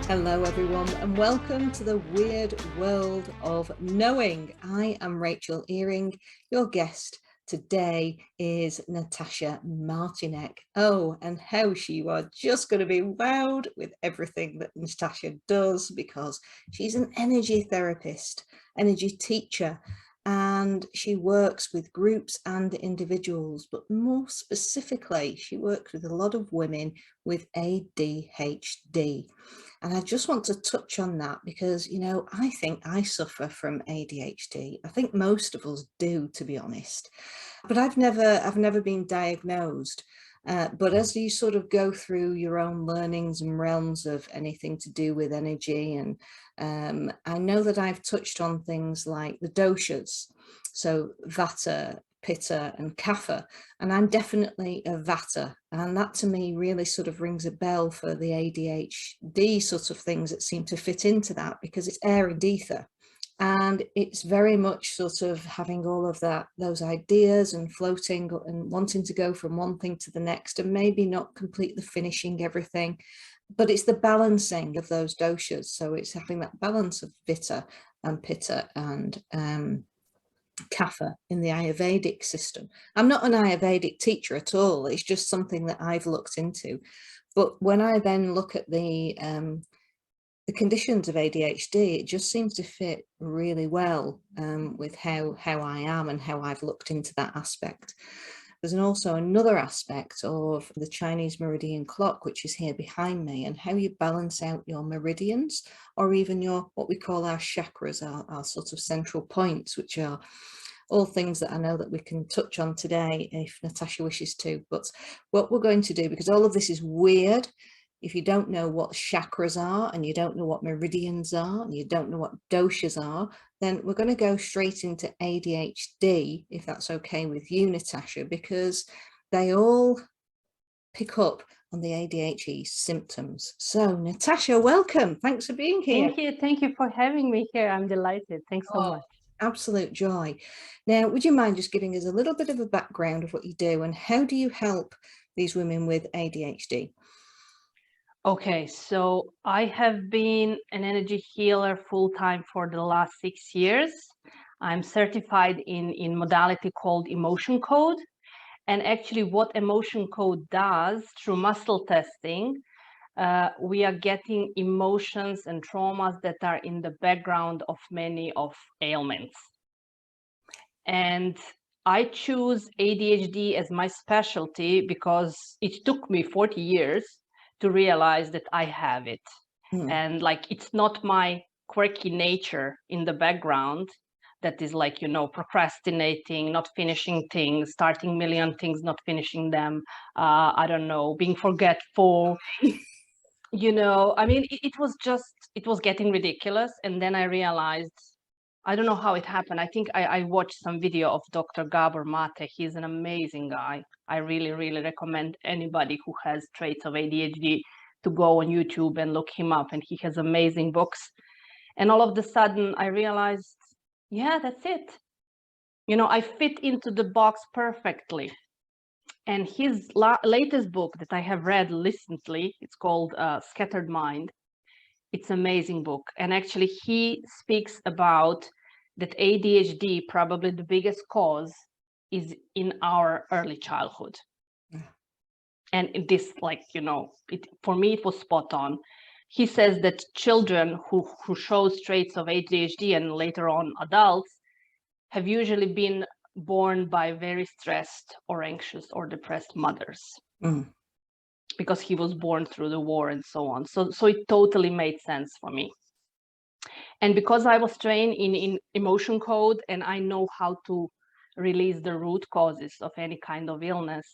Hello everyone and welcome to the weird world of knowing. I am Rachel Earing. Your guest today is Natasha Martinec. Oh, and how you are just going to be wowed with everything that Natasha does, because she's an energy therapist, energy teacher, and she works with groups and individuals, but more specifically, she works with a lot of women with ADHD. And I just want to touch on that because, you know, I think I suffer from ADHD. I think most of us do, to be honest, but I've never been diagnosed. But as you sort of go through your own learnings and realms of anything to do with energy, and I know that I've touched on things like the doshas, so vata, pitta and kapha, and I'm definitely a vata, and that to me really sort of rings a bell for the ADHD sort of things that seem to fit into that, because it's air and ether. And it's very much sort of having all of those ideas and floating and wanting to go from one thing to the next and maybe not completely finishing everything. But it's the balancing of those doshas. So it's having that balance of vata and pitta and kapha in the Ayurvedic system. I'm not an Ayurvedic teacher at all. It's just something that I've looked into. But when I then look at the conditions of ADHD, it just seems to fit really well with how I am and how I've looked into that aspect. There's also another aspect of the Chinese meridian clock, which is here behind me, and how you balance out your meridians, or even your, what we call our chakras, our sort of central points, which are all things that I know that we can touch on today if Natasha wishes to. But what we're going to do, because all of this is weird, if you don't know what chakras are, and you don't know what meridians are, and you don't know what doshas are, then we're going to go straight into ADHD, if that's okay with you, Natasha, because they all pick up on the ADHD symptoms. So Natasha, welcome. Thanks for being here. Thank you for having me here. I'm delighted. Thanks so much. Absolute joy. Now, would you mind just giving us a little bit of a background of what you do, and how do you help these women with ADHD? Okay, so I have been an energy healer full-time for the last 6 years. I'm certified in modality called emotion code. And actually what emotion code does, through muscle testing, we are getting emotions and traumas that are in the background of many of ailments. And I choose ADHD as my specialty because it took me 40 years to realize that I have it. And like, it's not my quirky nature in the background that is like, you know, procrastinating, not finishing things, starting a million things, not finishing them. I don't know, being forgetful. You know, I mean, it was getting ridiculous. And then I realized, I don't know how it happened. I think I watched some video of Dr. Gabor Mate. He's an amazing guy. I really, really recommend anybody who has traits of ADHD to go on YouTube and look him up. And he has amazing books. And all of a sudden I realized, yeah, that's it. You know, I fit into the box perfectly. And his latest book that I have read recently, it's called Scattered Mind. It's an amazing book. And actually he speaks about that ADHD, probably the biggest cause, is in our early childhood. And this, like, you know, for me, it was spot on. He says that children who show traits of ADHD and later on adults have usually been born by very stressed or anxious or depressed mothers. Because he was born through the war and so on. So it totally made sense for me. And because I was trained in emotion code and I know how to release the root causes of any kind of illness,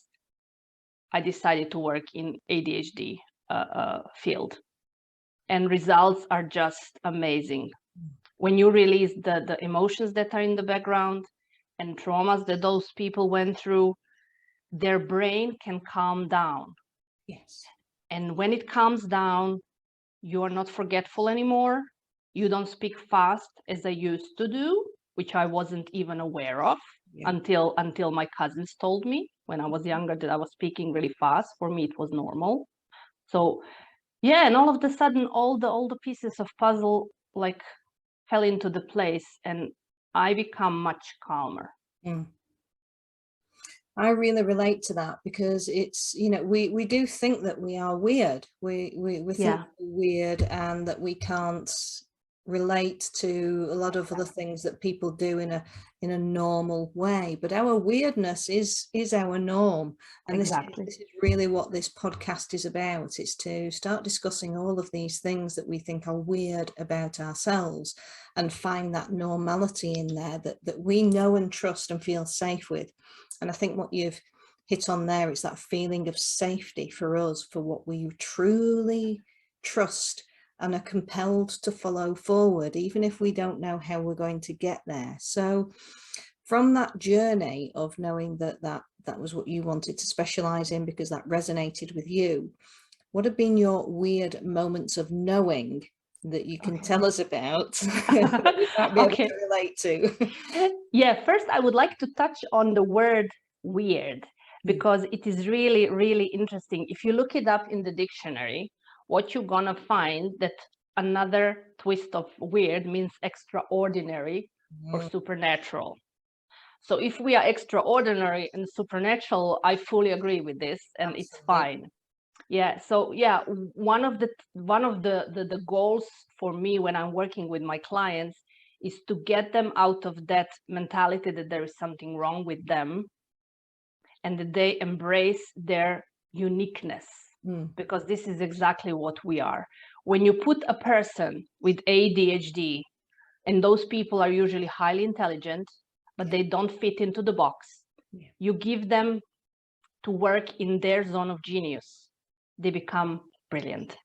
I decided to work in ADHD field. And results are just amazing. When you release the emotions that are in the background and traumas that those people went through, their brain can calm down. Yes. And when it calms down, you are not forgetful anymore. You don't speak fast as I used to do, which I wasn't even aware of until my cousins told me when I was younger that I was speaking really fast. For me, it was normal. So Yeah, and all of a sudden, all the pieces of puzzle like fell into the place, and I become much calmer. Mm. I really relate to that because it's, you know, we do think that we are weird. We think Yeah, we're weird and that we can't relate to a lot of other things that people do in a normal way. But our weirdness is our norm. And exactly. this is really what this podcast is about. It's to start discussing all of these things that we think are weird about ourselves and find that normality in there that we know and trust and feel safe with. And I think what you've hit on there is that feeling of safety for us, for what we truly trust and are compelled to follow forward, even if we don't know how we're going to get there. So from that journey of knowing that was what you wanted to specialize in because that resonated with you, what have been your weird moments of knowing that you can tell us about that we might be able Okay. to relate to? Yeah, first I would like to touch on the word weird because it is really, really interesting. If you look it up in the dictionary, what you're gonna find that another twist of weird means extraordinary or supernatural. So if we are extraordinary and supernatural, I fully agree with this, and it's Absolutely. fine. Yeah, so yeah, one of the goals for me when I'm working with my clients is to get them out of that mentality that there is something wrong with them and that they embrace their uniqueness, because this is exactly what we are. When you put a person with ADHD, and those people are usually highly intelligent, but they don't fit into the box, you give them to work in their zone of genius, they become brilliant.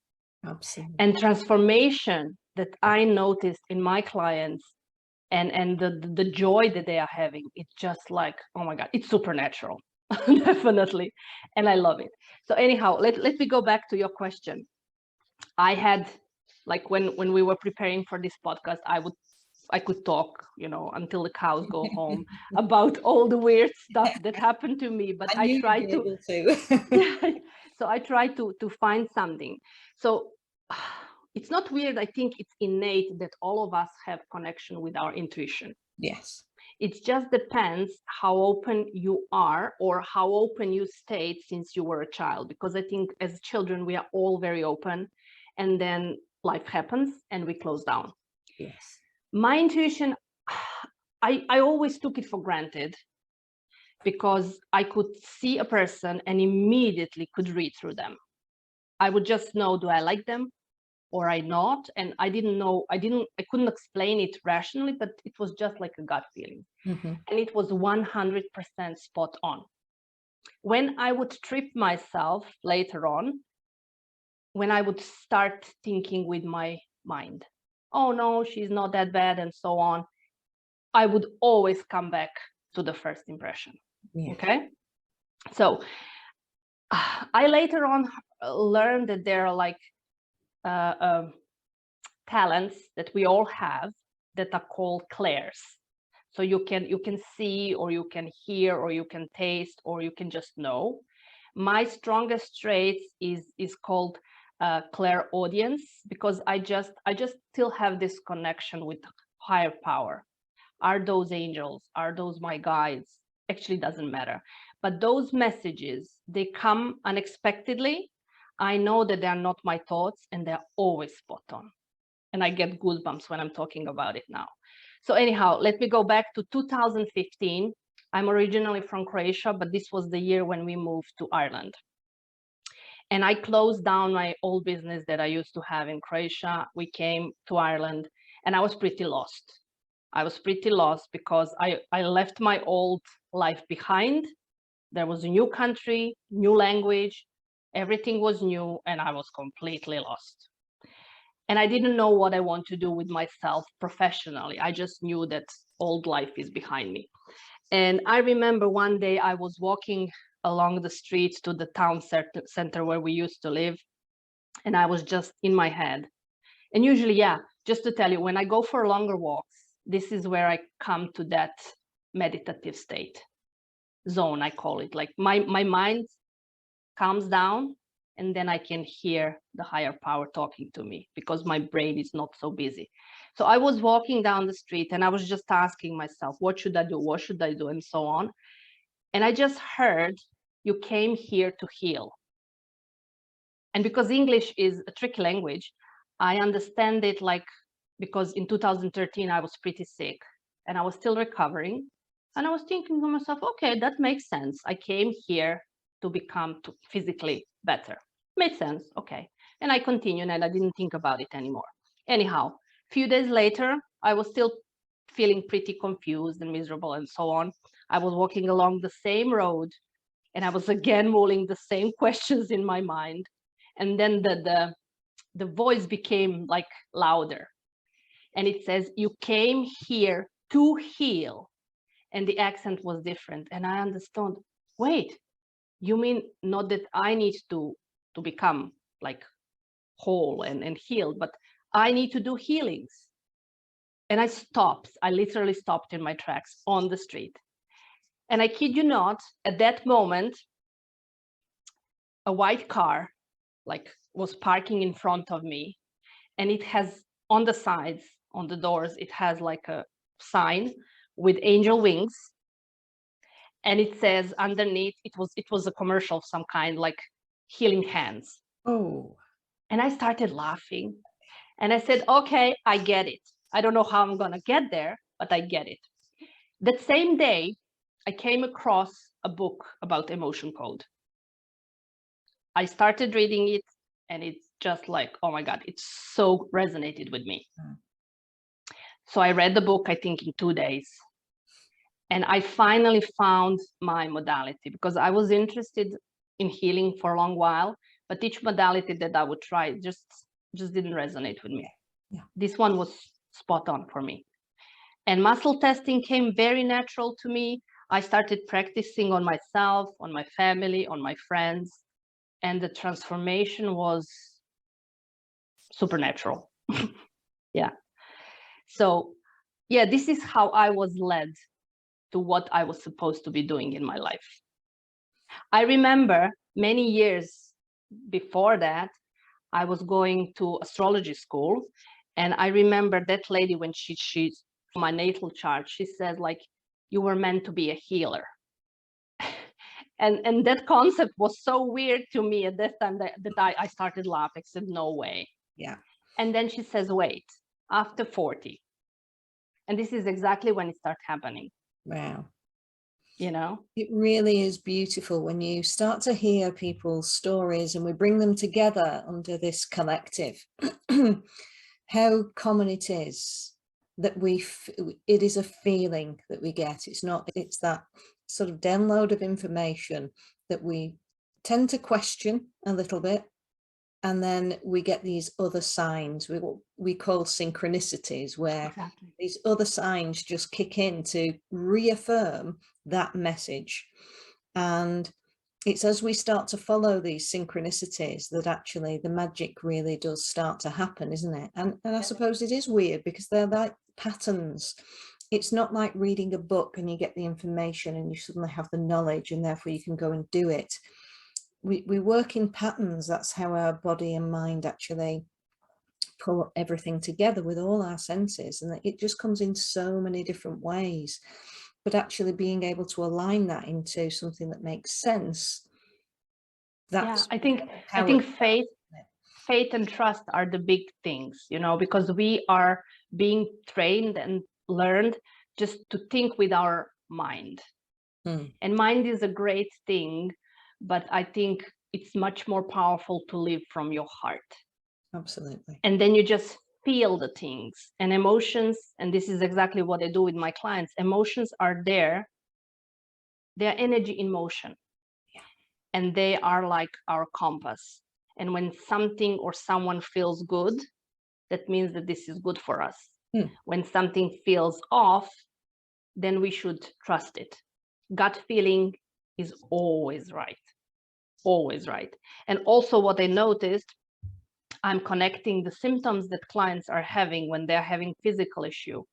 Absolutely. And transformation that I noticed in my clients and the joy that they are having, it's just like, oh my God, it's supernatural. Definitely. And I love it. So anyhow, let me go back to your question. I had, like, when we were preparing for this podcast, I could talk, you know, until the cows go home about all the weird stuff that happened to me, but I I knew try you'd be to able to. so I try to find something. So it's not weird. I think it's innate that all of us have connection with our intuition. Yes. It just depends how open you are or how open you stayed since you were a child. Because I think as children, we are all very open, and then life happens and we close down. Yes. My intuition, I always took it for granted because I could see a person and immediately could read through them. I would just know, do I like them or I not? And I didn't know, I couldn't explain it rationally, but it was just like a gut feeling. And it was 100% spot on. When I would trip myself later on, when I would start thinking with my mind, oh no, she's not that bad and so on, I would always come back to the first impression. Yeah. Okay. So I later on learned that there are like talents that we all have that are called clairs. So you can see, or you can hear, or you can taste, or you can just know. My strongest trait is called clairaudience, because I just still have this connection with higher power. Are those angels? Are those my guides? Actually, doesn't matter. But those messages, they come unexpectedly. I know that they are not my thoughts, and they're always spot on. And I get goosebumps when I'm talking about it now. So anyhow, let me go back to 2015. I'm originally from Croatia, but this was the year when we moved to Ireland. And I closed down my old business that I used to have in Croatia. We came to Ireland, and I was pretty lost. I was pretty lost because I left my old life behind. There was a new country, new language, everything was new, and I was completely lost. And I didn't know what I want to do with myself professionally. I just knew that old life is behind me. And I remember one day I was walking along the streets to the town center where we used to live, and I was just in my head. And usually, yeah, just to tell you, when I go for longer walks, this is where I come to that meditative state zone, I call it. Like my mind calms down, and then I can hear the higher power talking to me because my brain is not so busy. So I was walking down the street and I was just asking myself, what should I do? What should I do? And so on. And I just heard, you came here to heal. And because English is a tricky language, I understand it like, because in 2013, I was pretty sick and I was still recovering. And I was thinking to myself, okay, that makes sense. I came here to become physically better. Made sense, okay. And I continued and I didn't think about it anymore. Anyhow, a few days later, I was still feeling pretty confused and miserable and so on. I was walking along the same road and I was again mulling the same questions in my mind. And then the voice became like louder. And it says, you came here to heal. And the accent was different. And I understood, wait, you mean not that I need to become like whole and healed, but I need to do healings. And I stopped. I literally stopped in my tracks on the street. And I kid you not, at that moment, a white car like was parking in front of me, and it has on the sides, on the doors, it has like a sign with angel wings, and it says underneath, it was a commercial of some kind, like healing hands. Oh. And I started laughing and I said, okay, I get it. I don't know how I'm gonna get there, but I get it. That same day, I came across a book about emotion code. I started reading it and it's just like, oh my God, it so resonated with me. So I read the book, I think in 2 days. And I finally found my modality because I was interested in healing for a long while, but each modality that I would try just didn't resonate with me. Yeah. This one was spot on for me. And muscle testing came very natural to me. I started practicing on myself, on my family, on my friends, and the transformation was supernatural. Yeah. So yeah, this is how I was led to what I was supposed to be doing in my life. I remember many years before that, I was going to astrology school, and I remember that lady when she my natal chart, she said like, you were meant to be a healer. And that concept was so weird to me at that time that I started laughing. I said, no way. Yeah. And then she says, wait, after 40. And this is exactly when it starts happening. Wow. You know? It really is beautiful when you start to hear people's stories and we bring them together under this collective. How common it is that it is a feeling that we get. It's that sort of download of information that we tend to question a little bit. And then we get these other signs, we call synchronicities, where Exactly. these other signs just kick in to reaffirm that message. And it's as we start to follow these synchronicities that actually the magic really does start to happen, isn't it? And I suppose it is weird because they're like patterns. It's not like reading a book and you get the information and you suddenly have the knowledge and therefore you can go and do it. We work in patterns. That's how our body and mind actually pull everything together with all our senses, and it just comes in so many different ways. But actually being able to align that into something that makes sense, that's I think faith and trust are the big things, you know, because we are being trained and learned just to think with our mind. And mind is a great thing, but I think it's much more powerful to live from your heart. Absolutely. And then you just feel the things and emotions. And this is exactly what I do with my clients. Emotions are there. They're energy in motion. Yeah. And they are like our compass. And when something or someone feels good, that means that this is good for us. When something feels off, then we should trust it. Gut feeling is always right. Always right. And also what I noticed, I'm connecting the symptoms that clients are having when they're having physical issue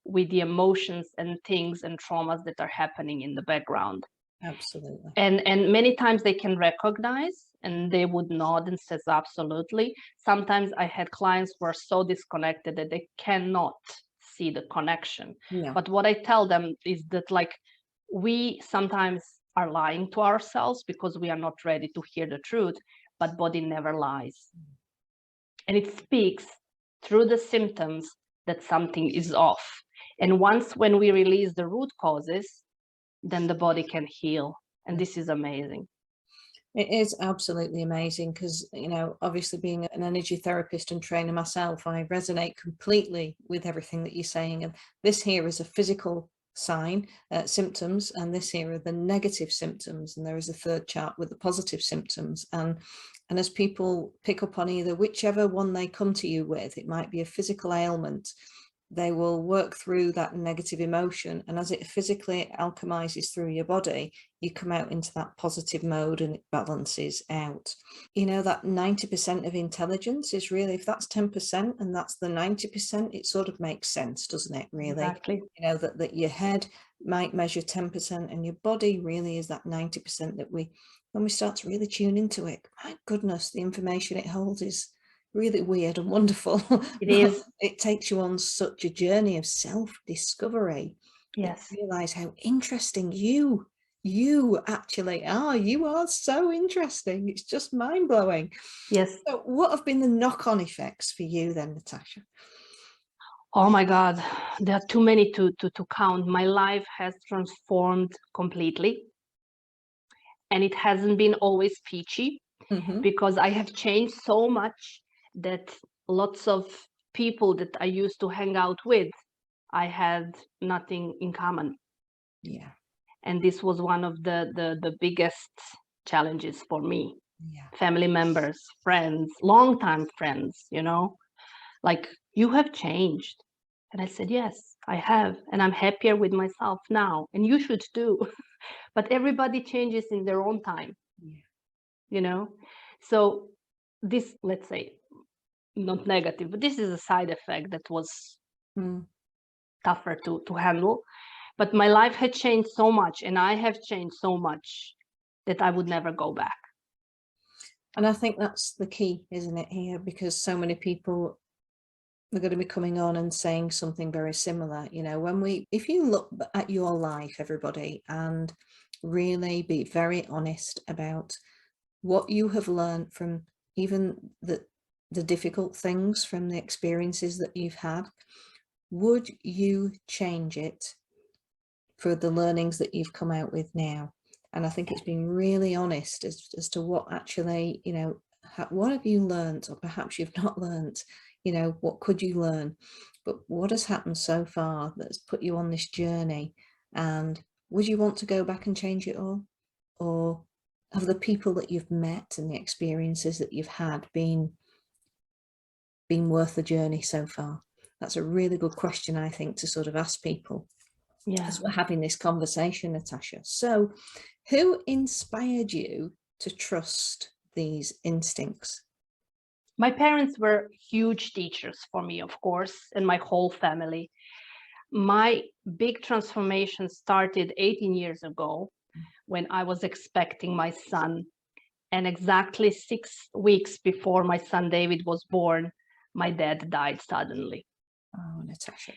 with the emotions and things and traumas that are happening in the background. Absolutely. And many times they can recognize and they would nod and says absolutely. Sometimes I had clients who are so disconnected that they cannot see the connection. Yeah. But what I tell them is that, like, we sometimes are lying to ourselves because we are not ready to hear the truth, but body never lies. And it speaks through the symptoms that something is off. And once when we release the root causes, then the body can heal. And this is amazing. It is absolutely amazing because, obviously being an energy therapist and trainer myself, I resonate completely with everything that you're saying. And this here is a physical sign, symptoms, and this here are the negative symptoms. And there is a third chart with the positive symptoms. And as people pick up on either whichever one they come to you with, it might be a physical ailment, they will work through that negative emotion, and as it physically alchemizes through your body, you come out into that positive mode and it balances out. That 90% of intelligence is really, if that's 10% and that's the 90%, it sort of makes sense, doesn't it, really? Exactly. That your head might measure 10% and your body really is that 90% that when we start to really tune into it, my goodness, the information it holds is really weird and wonderful. It is. It takes you on such a journey of self-discovery. Yes. You realize how interesting you actually are. You are so interesting. It's just mind-blowing. Yes. So what have been the knock-on effects for you then, Natasha? Oh my God, there are too many to count. My life has transformed completely. And it hasn't been always peachy. Because I have changed so much that lots of people that I used to hang out with, I had nothing in common. Yeah. And this was one of the biggest challenges for me. Yeah. Family members, friends, longtime friends, like, you have changed. And I said, yes, I have. And I'm happier with myself now. And you should too. But everybody changes in their own time. Yeah. So this, let's say, not negative, but this is a side effect that was tougher to handle. But my life had changed so much, and I have changed so much that I would never go back. And I think that's the key, isn't it, here? Because so many people are going to be coming on and saying something very similar. If you look at your life, everybody, and really be very honest about what you have learned from even the difficult things, from the experiences that you've had, would you change it for the learnings that you've come out with now? And I think it's being really honest as to what actually, what have you learned, or perhaps you've not learned, what could you learn? But what has happened so far that's put you on this journey? And would you want to go back and change it all? Or have the people that you've met and the experiences that you've had been worth the journey so far? That's a really good question, I think, to sort of ask people as we're having this conversation, Natasha. So who inspired you to trust these instincts? My parents were huge teachers for me, of course, and my whole family. My big transformation started 18 years ago when I was expecting my son. And exactly 6 weeks before my son David was born, my dad died suddenly. Oh, Natasha.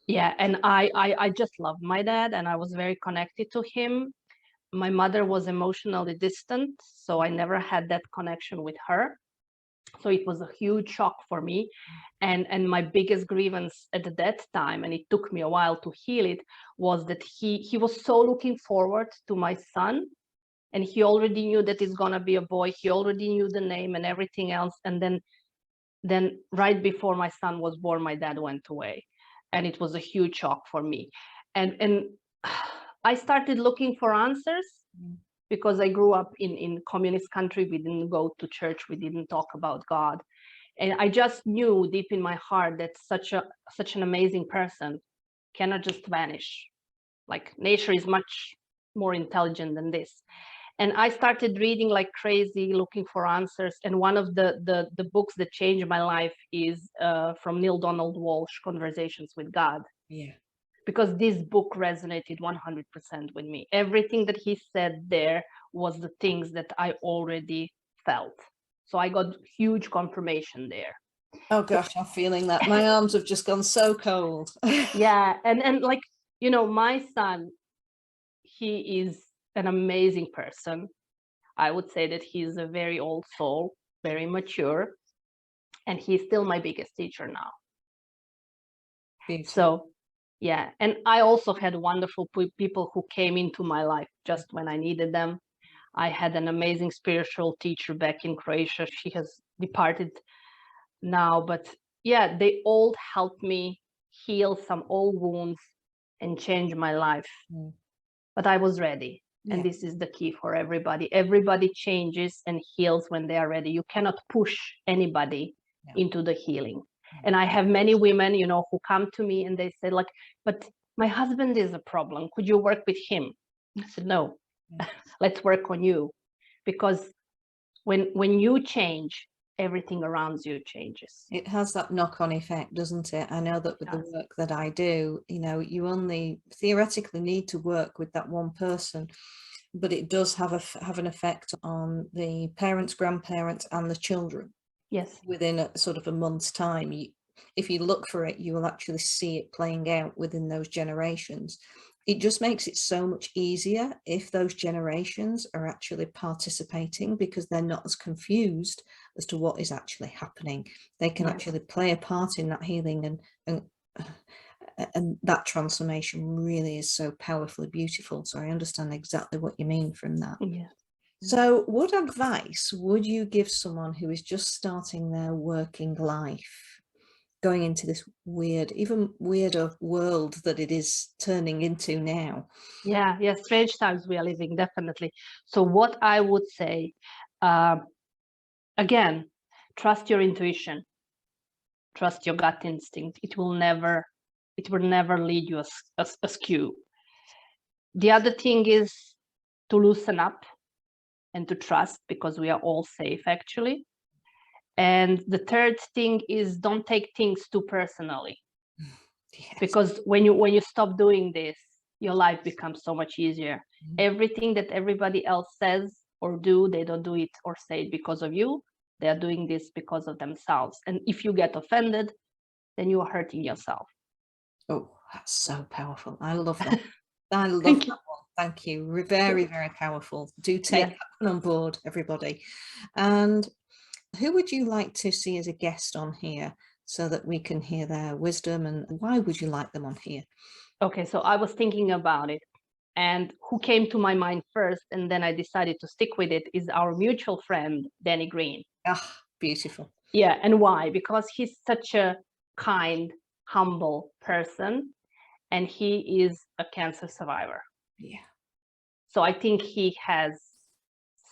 Yeah, and I just loved my dad, and I was very connected to him. My mother was emotionally distant, so I never had that connection with her. So it was a huge shock for me. And my biggest grievance at that time, and it took me a while to heal it, was that he was so looking forward to my son. And he already knew that it's gonna be a boy. He already knew the name and everything else. And then right before my son was born, my dad went away. And it was a huge shock for me. And I started looking for answers because I grew up in communist country. We didn't go to church. We didn't talk about God. And I just knew deep in my heart that such an amazing person cannot just vanish. Like, nature is much more intelligent than this. And I started reading like crazy, looking for answers. And one of the books that changed my life is from Neil Donald Walsh, Conversations with God. Yeah. Because this book resonated 100% with me. Everything that he said there was the things that I already felt. So I got huge confirmation there. Oh gosh, I'm feeling that. My arms have just gone so cold. Yeah. And like, you know, my son, he is an amazing person. I would say that he's a very old soul, very mature, and he's still my biggest teacher now. Beautiful. So, yeah. And I also had wonderful people who came into my life just when I needed them. I had an amazing spiritual teacher back in Croatia. She has departed now, but yeah, they all helped me heal some old wounds and change my life. But I was ready. And this is the key for everybody. Everybody changes and heals when they are ready. You cannot push anybody into the healing. And I have many women, you know, who come to me and they say like, but my husband is a problem. Could you work with him? I said, no, let's work on you. Because when you change, everything around you changes. It has that knock-on effect, doesn't it? I know that with the work that I do, you know, you only theoretically need to work with that one person, but it does have an effect on the parents, grandparents, and the children. Yes. Within a sort of a month's time, if you look for it, you will actually see it playing out within those generations. It just makes it so much easier if those generations are actually participating, because they're not as confused as to what is actually happening. They can actually play a part in that healing, and that transformation really is so powerfully beautiful. So I understand exactly what you mean from that. Yeah. So what advice would you give someone who is just starting their working life, going into this weird, even weirder world that it is turning into now? Yeah, strange times we are living, definitely. So what I would say, again, trust your intuition, trust your gut instinct. It will never lead you askew. The other thing is to loosen up and to trust, because we are all safe actually. And the third thing is don't take things too personally. Because when you stop doing this, your life becomes so much easier. Everything that everybody else says or do, they don't do it or say it because of you. They are doing this because of themselves. And if you get offended, then you are hurting yourself. Oh, that's so powerful. I love that. I love that one. Thank you. Very, very powerful. Do take that one on board, everybody. And who would you like to see as a guest on here, so that we can hear their wisdom, and why would you like them on here? Okay, so I was thinking about it, and who came to my mind first, and then I decided to stick with it, is our mutual friend, Danny Green. Ah, beautiful. Yeah, and why? Because he's such a kind, humble person, and he is a cancer survivor. Yeah. So I think he has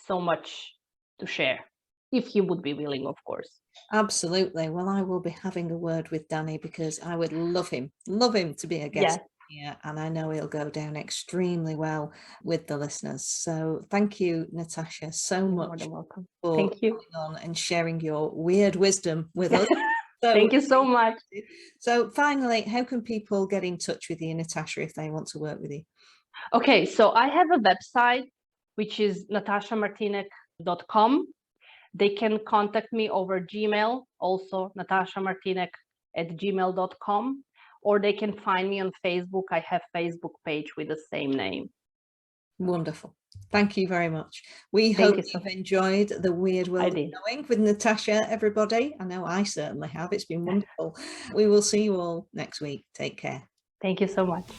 so much to share, if he would be willing, of course. Absolutely. Well, I will be having a word with Danny, because I would love him to be a guest here, and I know he'll go down extremely well with the listeners. So thank you, Natasha, so much. More than welcome. For Thank you. coming on and sharing your weird wisdom with us. So, thank you so much. So finally, how can people get in touch with you, Natasha, if they want to work with you? Okay, so I have a website, which is natashamartinec.com. They can contact me over Gmail, also natashamartinec@gmail.com, or they can find me on Facebook. I have Facebook page with the same name. Wonderful. Thank you very much. We hope you've enjoyed the Weird World of Knowing with Natasha, everybody. I know I certainly have. It's been wonderful. We will see you all next week. Take care. Thank you so much.